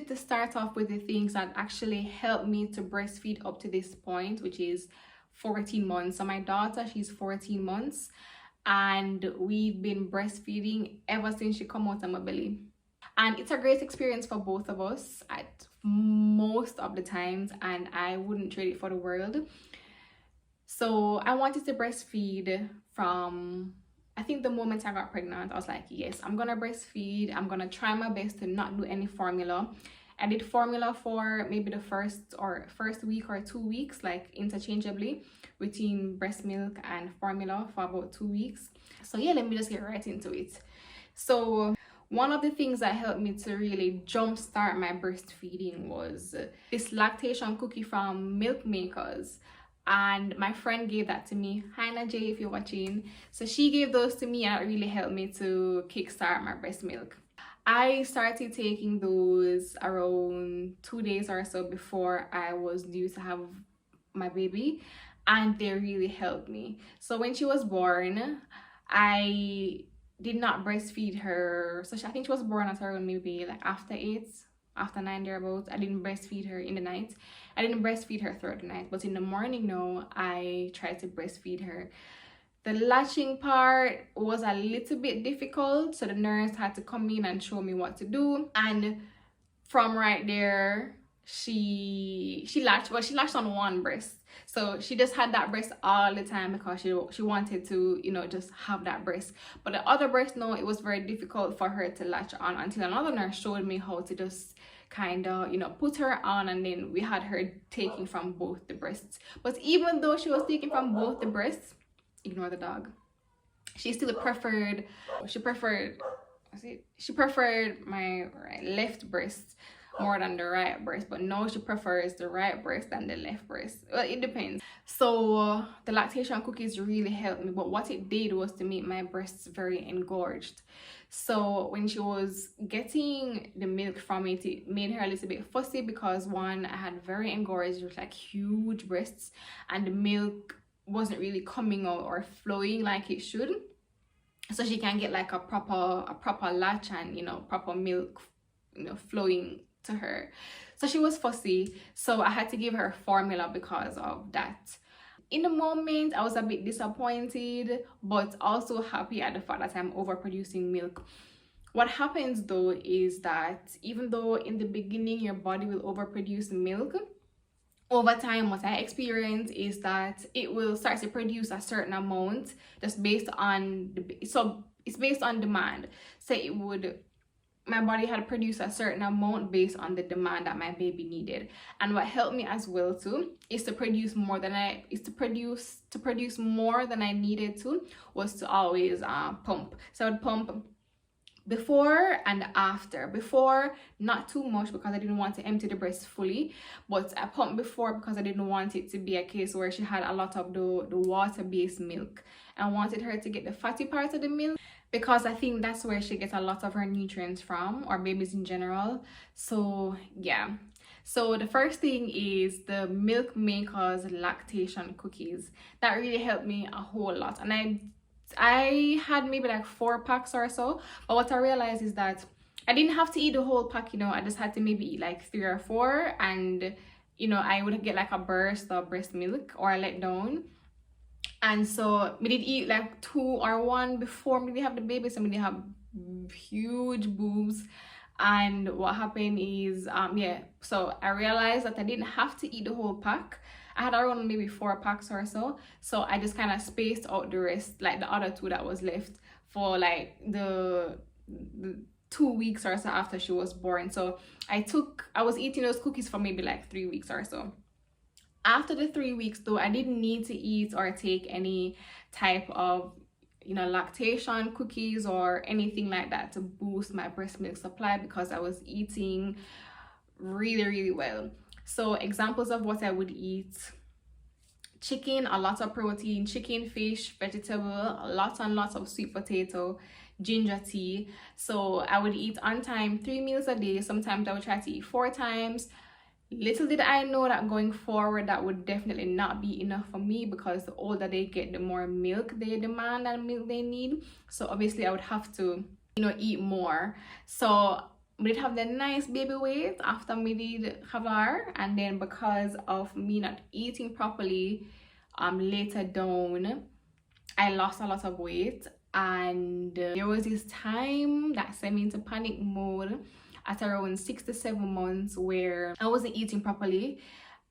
wanted to start off with the things that actually helped me to breastfeed up to this point, which is 14 months. So my daughter, she's 14 months, and we've been breastfeeding ever since she come out of my belly. And it's a great experience for both of us at most of the times, and I wouldn't trade it for the world. So I wanted to breastfeed from, I think, the moment I got pregnant. I was like, yes, I'm gonna breastfeed. I'm gonna try my best to not do any formula. I did formula for maybe the first week or 2 weeks, like interchangeably between breast milk and formula for about 2 weeks. So yeah, let me just get right into it. So one of the things that helped me to really jumpstart my breastfeeding was this lactation cookie from Milk Makers. And my friend gave that to me. Hi Najee, if you're watching. So she gave those to me, and it really helped me to kickstart my breast milk. I started taking those around 2 days or so before I was due to have my baby, and they really helped me. So when she was born, I did not breastfeed her. So I think she was born at around maybe like after 9 thereabouts. I didn't breastfeed her in the night. I didn't breastfeed her throughout the night, but in the morning, no, I tried to breastfeed her. The latching part was a little bit difficult, so the nurse had to come in and show me what to do. And from right there, she latched, well, she latched on one breast. So she just had that breast all the time because she wanted to, you know, just have that breast. But the other breast, no, it was very difficult for her to latch on until another nurse showed me how to just kind of, you know, put her on, and then we had her taking from both the breasts. But even though she was taking from both the breasts, ignore the dog, she still preferred my left breast more than the right breast. But now she prefers the right breast than the left breast. Well, it depends. So the lactation cookies really helped me, but what it did was to make my breasts very engorged. So when she was getting the milk from it, it made her a little bit fussy because, one, I had very engorged, like huge breasts, and the milk wasn't really coming out or flowing like it should, so she can get like a proper latch and, you know, proper milk, you know, flowing to her. So she was fussy, so I had to give her formula because of that. In the moment, I was a bit disappointed, but also happy at the fact that I'm overproducing milk. What happens though is that even though in the beginning your body will overproduce milk, over time what I experience is that it will start to produce a certain amount just based on it's based on demand. Say my body had produced a certain amount based on the demand that my baby needed. And what helped me as well too is to produce more than I needed to, was to always pump. So I would pump before and after. Before, not too much because I didn't want to empty the breast fully, but I pumped before because I didn't want it to be a case where she had a lot of the water-based milk. I wanted her to get the fatty part of the milk, because I think that's where she gets a lot of her nutrients from, or babies in general. So yeah, so the first thing is the Milk Makers lactation cookies. That really helped me a whole lot, and I had maybe like 4 packs or so, but what I realized is that I didn't have to eat the whole pack, you know. I just had to maybe eat like 3 or 4, and, you know, I would get like a burst of breast milk or a letdown. And so we did eat like 2 or 1 before we have the baby, so we have huge boobs. And what happened is so I realized that I didn't have to eat the whole pack. I had around maybe 4 packs or so, so I just kind of spaced out the rest, like the other 2 that was left, for like the 2 weeks or so after she was born. So I was eating those cookies for maybe like 3 weeks or so. After the 3 weeks though, I didn't need to eat or take any type of, you know, lactation cookies or anything like that to boost my breast milk supply, because I was eating really well. So examples of what I would eat: chicken, a lot of protein, chicken, fish, vegetable, lots and lots of sweet potato, ginger tea. So I would eat on time 3 meals a day. Sometimes I would try to eat 4 times. Little did I know that going forward that would definitely not be enough for me, because the older they get, the more milk they demand and milk they need. So obviously I would have to, you know, eat more. So we did have the nice baby weight after we did have her, and then because of me not eating properly later down, I lost a lot of weight. And there was this time that sent me into panic mode at around 6 to 7 months where I wasn't eating properly.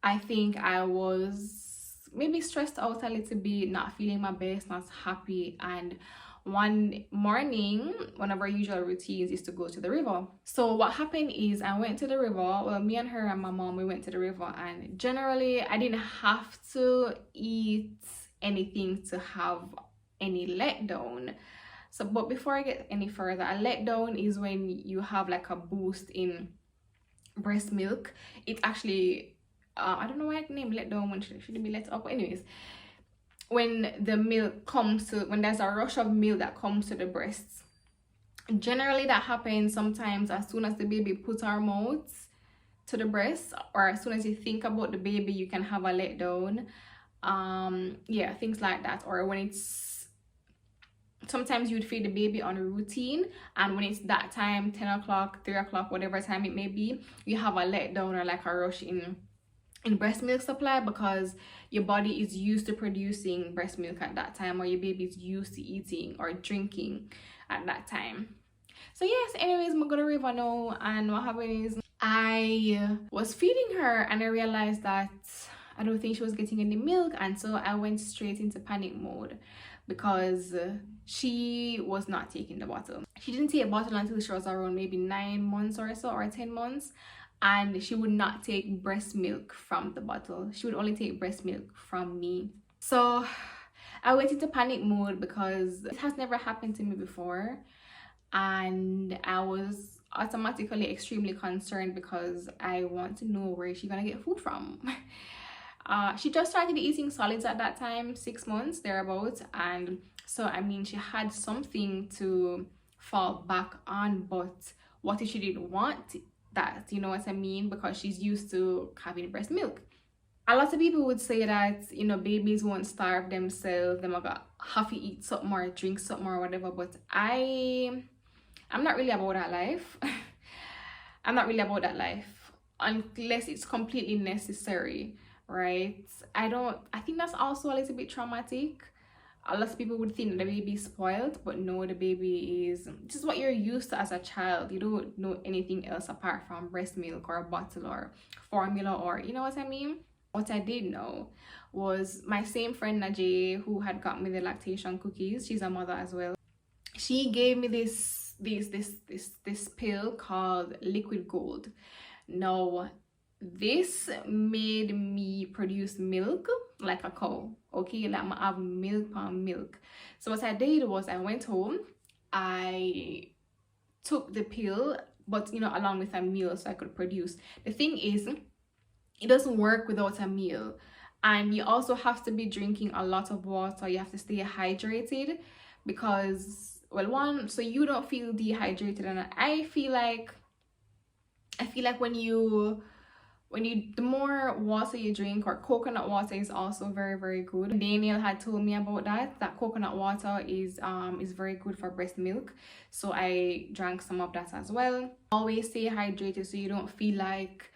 I think I was maybe stressed out a little bit, not feeling my best, not happy. And one morning, one of our usual routines is to go to the river. So what happened is I went to the river. Well, me and her and my mom, we went to the river, and generally I didn't have to eat anything to have any letdown. So but before I get any further, a letdown is when you have like a boost in breast milk. It actually I don't know why I named letdown when should be let up, but anyways, when the milk comes to, when there's a rush of milk that comes to the breasts, generally that happens sometimes as soon as the baby puts our mouth to the breast, or as soon as you think about the baby, you can have a letdown. Yeah, things like that. Or when it's, sometimes you'd feed the baby on a routine, and when it's that time, 10 o'clock, 3 o'clock, whatever time it may be, you have a letdown or like a rush in breast milk supply, because your body is used to producing breast milk at that time, or your baby is used to eating or drinking at that time. So yes, anyways, I'm gonna river now, and what happened is I was feeding her and I realized that I don't think she was getting any milk, and so I went straight into panic mode because she was not taking the bottle. She didn't take a bottle until she was around maybe 9 months or so, or 10 months. And she would not take breast milk from the bottle. She would only take breast milk from me. So I went into panic mode because it has never happened to me before. And I was automatically extremely concerned because I want to know where she's gonna get food from. She just started eating solids at that time, 6 months, thereabouts. And so, I mean, she had something to fall back on, but what if she didn't want that, you know what I mean, because she's used to having breast milk. A lot of people would say that, you know, babies won't starve themselves, they might have to eat something or drink something or whatever, but I'm not really about that life. I'm not really about that life unless it's completely necessary, right? I think that's also a little bit traumatic. A lot of people would think the baby is spoiled, but no, the baby is just what you're used to as a child. You don't know anything else apart from breast milk or a bottle or formula, or you know what I mean. What I did know was my same friend Najee, who had got me the lactation cookies, she's a mother as well, she gave me this pill called Liquid Gold. Now this made me produce milk like a cow, okay, like I have milk on milk. So what I did was I went home, I took the pill, but you know, along with a meal so I could produce. The thing is, it doesn't work without a meal, and you also have to be drinking a lot of water. You have to stay hydrated because, well, one, so you don't feel dehydrated, and I feel like the more water you drink, or coconut water is also very, very good. Daniel had told me about that coconut water is very good for breast milk, so I drank some of that as well. Always stay hydrated so you don't feel like,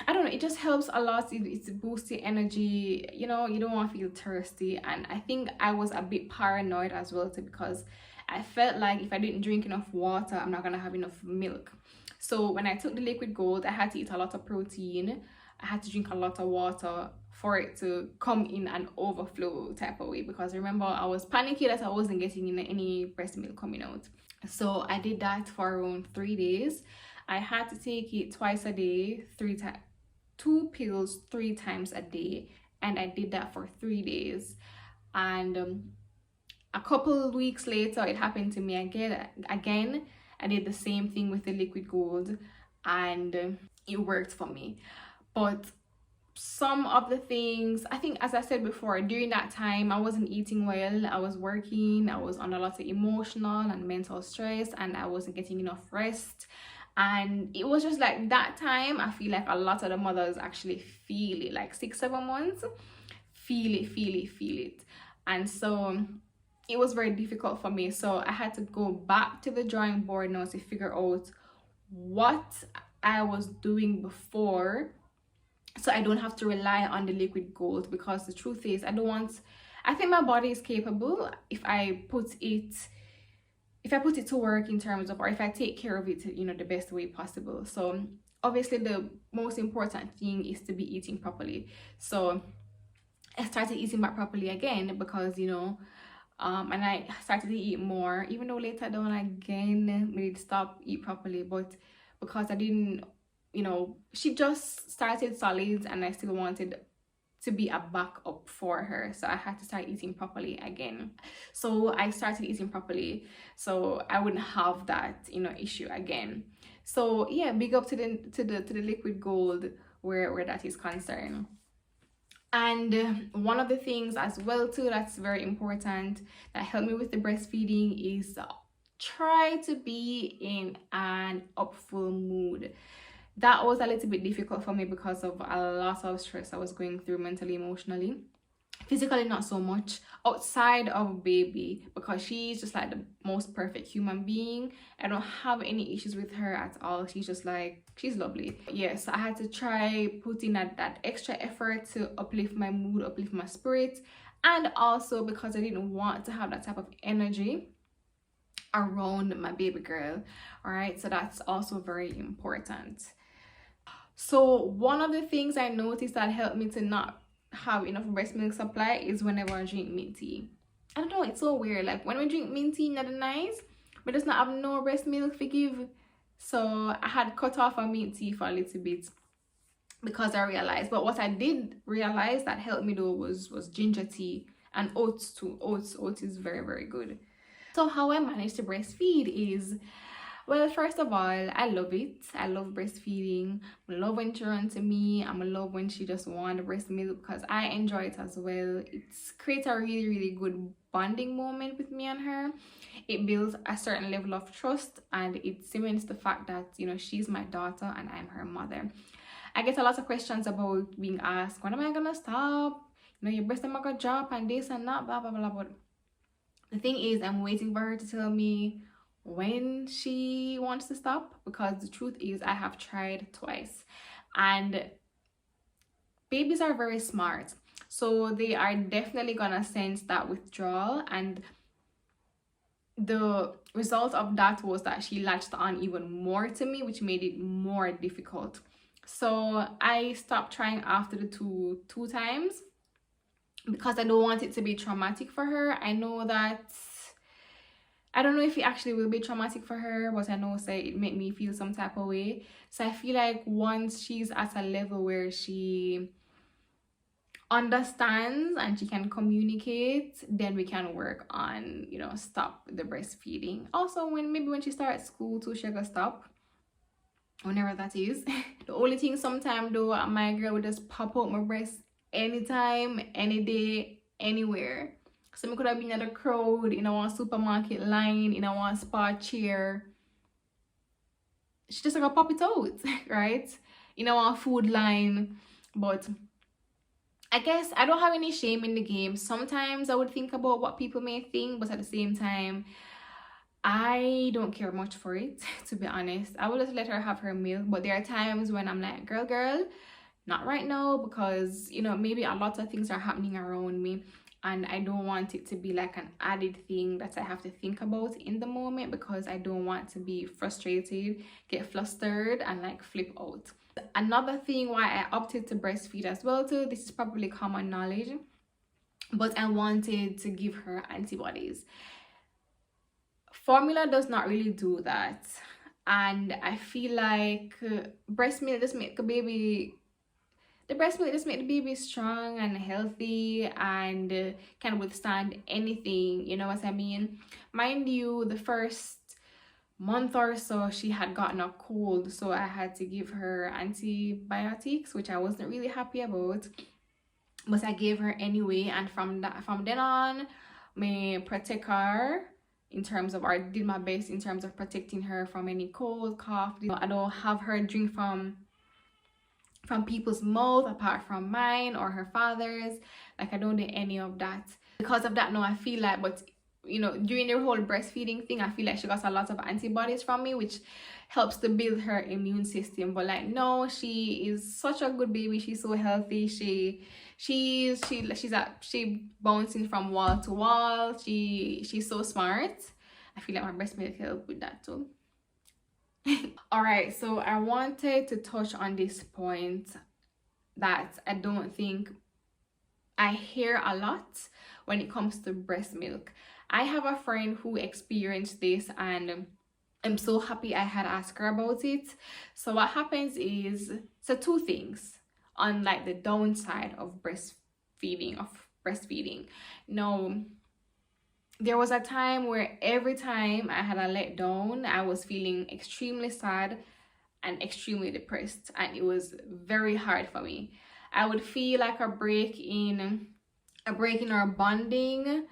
I don't know, it just helps a lot. It's boosting energy, you know, you don't want to feel thirsty. And I think I was a bit paranoid as well too, because I felt like if I didn't drink enough water, I'm not gonna have enough milk. So when I took the Liquid Gold, I had to eat a lot of protein, I had to drink a lot of water for it to come in an overflow type of way, because remember, I was panicky that I wasn't getting in any breast milk coming out. So I did that for around 3 days. I had to take it twice a day, 2 pills 3 times a day, and I did that for 3 days. And a couple of weeks later, it happened to me again. I did the same thing with the Liquid Gold, and it worked for me. But some of the things, I think, as I said before, during that time I wasn't eating well, I was working, I was under a lot of emotional and mental stress, and I wasn't getting enough rest. And it was just like that time, I feel like a lot of the mothers actually feel it, like 6-7 months, feel it. And so it was very difficult for me. So I had to go back to the drawing board now to figure out what I was doing before, so I don't have to rely on the liquid gold. Because the truth is, I think my body is capable if I put it to work, in terms of, or if I take care of it, the best way possible. So obviously the most important thing is to be eating properly. So I started eating back properly again, because and I started to eat more, even though later down again we did stop eat properly. But because I didn't, she just started solids and I still wanted to be a backup for her, so I had to start eating properly again. So I started eating properly so I wouldn't have that issue again. So yeah, big up to the liquid gold where that is concerned. And one of the things as well too that's very important that helped me with the breastfeeding is try to be in an upful mood. That was a little bit difficult for me because of a lot of stress I was going through mentally, emotionally. Physically, not so much. Outside of baby, because she's just like the most perfect human being. I don't have any issues with her at all. She's lovely. Yes, I had to try putting that extra effort to uplift my mood, uplift my spirit. And also because I didn't want to have that type of energy around my baby girl. All right, so that's also very important. So one of the things I noticed that helped me to not have enough breast milk supply is whenever I drink mint tea. I don't know, it's so weird. Like when we drink mint tea, not nice, but does not have no breast milk to give. So I had cut off a mint tea for a little bit because I realized. But what I did realize that helped me though was ginger tea and oats too. Oats is very, very good. So how I managed to breastfeed is, well, first of all, I love it. I love breastfeeding. I love when she runs to me. I love when she just wants breast milk, because I enjoy it as well. It creates a really, really good bonding moment with me and her. It builds a certain level of trust, and it cements the fact that, she's my daughter and I'm her mother. I get a lot of questions about being asked, when am I gonna stop? Your breast am gonna drop and this and that, blah, blah, blah. But the thing is, I'm waiting for her to tell me when she wants to stop, because the truth is I have tried twice, and babies are very smart, so they are definitely gonna sense that withdrawal. And the result of that was that she latched on even more to me, which made it more difficult. So I stopped trying after the two times, because I don't want it to be traumatic for her. I don't know if it actually will be traumatic for her, but I know it made me feel some type of way. So I feel like once she's at a level where she understands and she can communicate, then we can work on, stop the breastfeeding. Also, when she starts school too, she'll stop whenever that is. The only thing sometimes though, my girl would just pop out my breast anytime, any day, anywhere. So I could have been at a crowd, in a supermarket line, in a spa chair. She just like pop it out, right? In a food line. But I guess I don't have any shame in the game. Sometimes I would think about what people may think, but at the same time, I don't care much for it, to be honest. I will just let her have her milk. But there are times when I'm like, girl, not right now, because, maybe a lot of things are happening around me. And I don't want it to be like an added thing that I have to think about in the moment, because I don't want to be frustrated, get flustered, and like flip out. Another thing why I opted to breastfeed as well too, this is probably common knowledge, but I wanted to give her antibodies. Formula does not really do that. And I feel like breast milk just make the baby strong and healthy and can withstand anything, you know what I mean? Mind you, the first month or so she had gotten a cold, so I had to give her antibiotics, which I wasn't really happy about, but I gave her anyway. And from then on, I protect her in terms of, or did my best in terms of protecting her from any cold, cough. I don't have her drink from people's mouth apart from mine or her father's. Like, I don't do any of that. Because of that, now I feel like, but you know, during the whole breastfeeding thing, I feel like she got a lot of antibodies from me, which helps to build her immune system. But like, no, she is such a good baby. She's so healthy. She's bouncing from wall to wall. She's so smart. I feel like my breast milk help with that too. All right, so I wanted to touch on this point that I don't think I hear a lot when it comes to breast milk. I have a friend who experienced this, and I'm so happy I had asked her about it. So what happens is, so two things on like the downside of breastfeeding. Now, there was a time where every time I had a letdown, I was feeling extremely sad and extremely depressed, and it was very hard for me. I would feel like a break in our bonding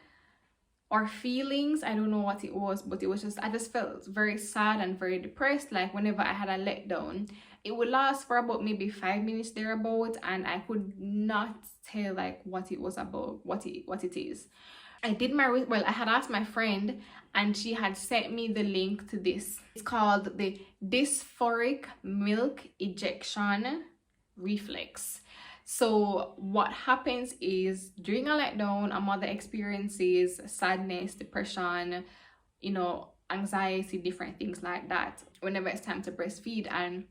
or feelings. I don't know what it was, but it was just, I just felt very sad and very depressed. Like whenever I had a letdown, it would last for about maybe 5 minutes thereabout, and I could not tell like what it was about, what it is. I had asked my friend, and she had sent me the link to this. It's called the dysphoric milk ejection reflex. So what happens is, during a letdown, a mother experiences sadness, depression, you know, anxiety, different things like that whenever it's time to breastfeed. And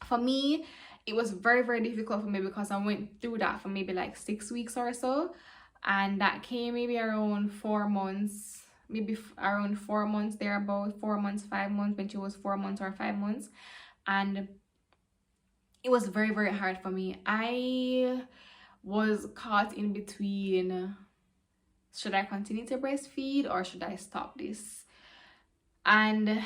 for me, it was very, very difficult for me because I went through that for maybe like 6 weeks or so. And that came maybe around 4 months, around 4 months there, about 4 months, 5 months, when she was 4 months or 5 months. And it was very, very hard for me. I was caught in between, should I continue to breastfeed or should I stop this? And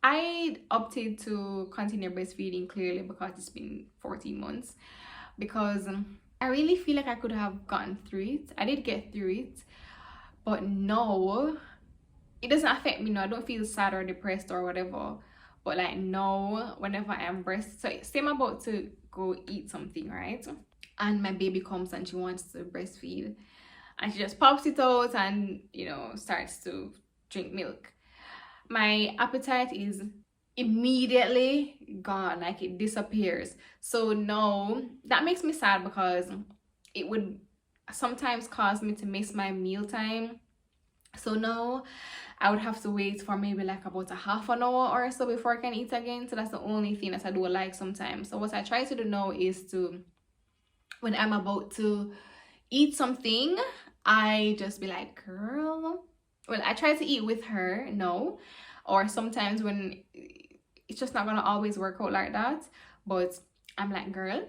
I opted to continue breastfeeding, clearly, because it's been 14 months. Because I really feel like I could have gotten through it. I did get through it, but no, it doesn't affect me. No, I don't feel sad or depressed or whatever. But like, no, whenever I'm so say I'm about to go eat something, right? And my baby comes and she wants to breastfeed, and she just pops it out and, you know, starts to drink milk. My appetite is immediately gone, like it disappears. So no, that makes me sad, because it would sometimes cause me to miss my meal time. So no, I would have to wait for maybe like about a half an hour or so before I can eat again. So that's the only thing that I do like sometimes. So what I try to do now is to, when I'm about to eat something, I just be like, girl, well, I try to eat with her, no. Or sometimes when it's just not gonna always work out like that, but I'm like, girl,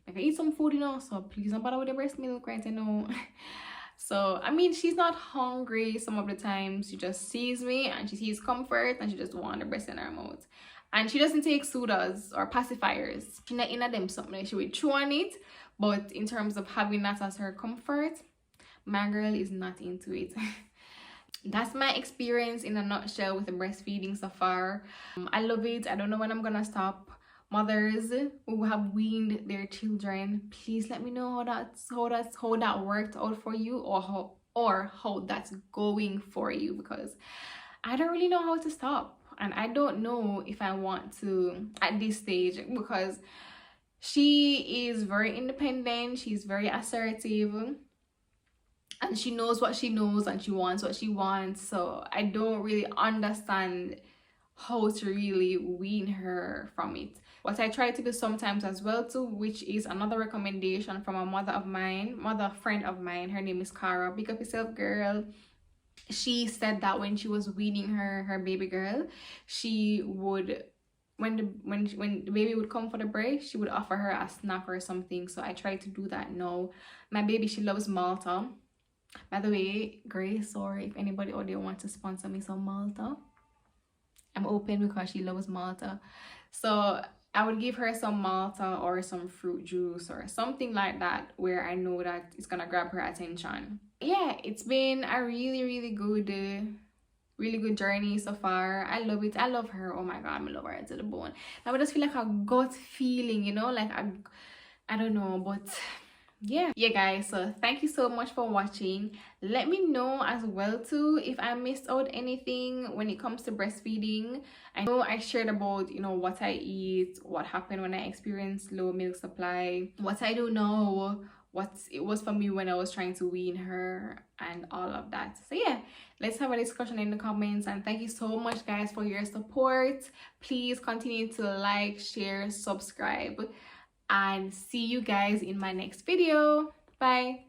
I can eat some food, you know, so please don't bother with the breast milk, right? You know. So I mean, she's not hungry some of the times. She just sees me and she sees comfort and she just wants the breast in her mouth. And she doesn't take sodas or pacifiers. She not in them something, she will chew on it. But in terms of having that as her comfort, my girl is not into it. That's my experience in a nutshell with the breastfeeding so far. I love it. I don't know when I'm gonna stop. Mothers who have weaned their children, please let me know how that worked out for you, or how that's going for you, because I don't really know how to stop, and I don't know if I want to at this stage, because she is very independent, she's very assertive, and she knows what she knows and she wants what she wants. So I don't really understand how to really wean her from it. What I try to do sometimes as well too, which is another recommendation from a mother friend of mine, her name is Cara. Pick up yourself, girl. She said that when she was weaning her baby girl, she would, when the baby would come for the break, she would offer her a snack or something. So I try to do that now. My baby, she loves Malta. By the way, Grace, or if anybody out there wants to sponsor me some Malta, I'm open, because she loves Malta. So I would give her some Malta or some fruit juice or something like that, where I know that it's gonna grab her attention. Yeah, it's been a really good journey so far. I love it. I love her. Oh my god, I love her to the bone. I would just feel like a gut feeling, you know, like I don't know, but yeah guys, so thank you so much for watching. Let me know as well too if I missed out anything when it comes to breastfeeding. I know I shared about, you know, what I eat, what happened when I experienced low milk supply, what I do now, what it was for me when I was trying to wean her, and all of that. So yeah, let's have a discussion in the comments, and thank you so much guys for your support. Please continue to like, share, subscribe, and see you guys in my next video. Bye.